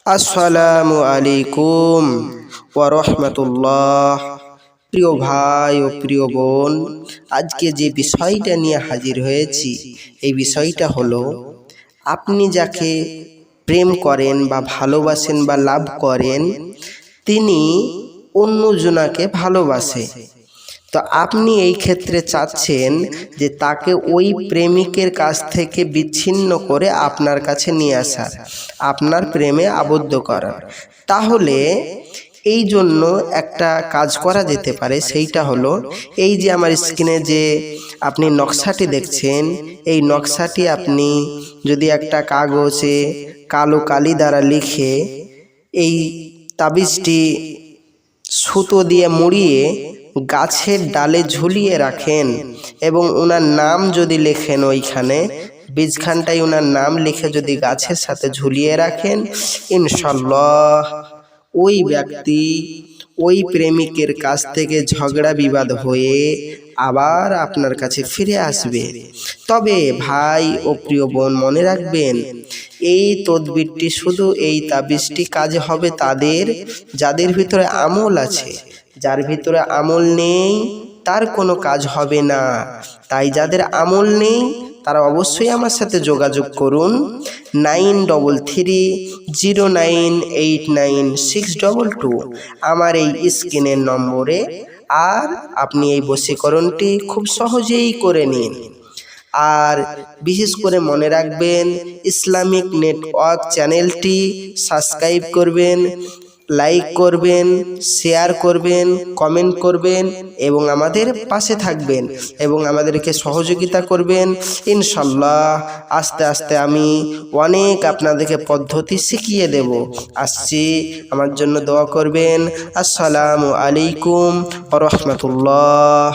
আসসালামু আলাইকুম ওয়া রাহমাতুল্লাহ। প্রিয় ভাই ও প্রিয় বোন, আজকে যে বিষয়টা নিয়ে হাজির হয়েছি এই বিষয়টা হলো, আপনি যাকে প্রেম করেন বা ভালোবাসেন বা লাভ করেন, তিনি অন্যজনকে ভালোবাসে। তো আপনি এই ক্ষেত্রে চাচ্ছেন যে তাকে ওই প্রেমিকের কাছ থেকে বিচ্ছিন্ন করে আপনার কাছে নিয়ে আসা, আপনার প্রেমে আবদ্ধ করা। তাহলে এই জন্য একটা কাজ করা যেতে পারে, সেইটা হলো এই যে আমার স্ক্রিনে যে আপনি নকশাটি দেখছেন, এই নকশাটি আপনি যদি একটা কাগজে কালো কালি দ্বারা লিখে এই তাবিজটি সুতো দিয়ে মুড়িয়ে গাছের ডালে ঝুলিয়ে রাখেন এবং ওনার নাম যদি লেখেন, ওইখানে বীজখানটাই ওনার নাম লিখে যদি গাছের সাথে ঝুলিয়ে রাখেন, ইনশাল্লাহ ওই ব্যক্তি ওই প্রেমিকের কাছ থেকে ঝগড়া বিবাদ হয়ে আবার আপনার কাছে ফিরে আসবে। তবে ভাই ও প্রিয় বোন, মনে রাখবেন, এই তদবিরটি শুধু এই তাবিজটি কাজে হবে তাদের যাদের ভিতরে আমল আছে। যার ভিতরে আমল নেই তার কোনো কাজ হবে না। তাই যাদের আমল নেই তারা অবশ্যই আমার সাথে যোগাযোগ করুন 9300098962 আমার এই স্ক্রিনের নম্বরে। আর আপনি এই বশীকরণটি খুব সহজেই করে নিন। আর বিশেষ করে মনে রাখবেন, ইসলামিক নেটওয়ার্ক চ্যানেলটি সাবস্ক্রাইব করবেন, লাইক করবেন, শেয়ার করবেন, কমেন্ট করবেন এবং আমাদের পাশে থাকবেন এবং আমাদেরকে সহযোগিতা করবেন। ইনশাল্লাহ আস্তে আস্তে আমি অনেক আপনাদেরকে পদ্ধতি শিখিয়ে দেব। আসছি, আমার জন্য দোয়া করবেন। আসসালামু আলাইকুম ওয়া রাহমাতুল্লাহ।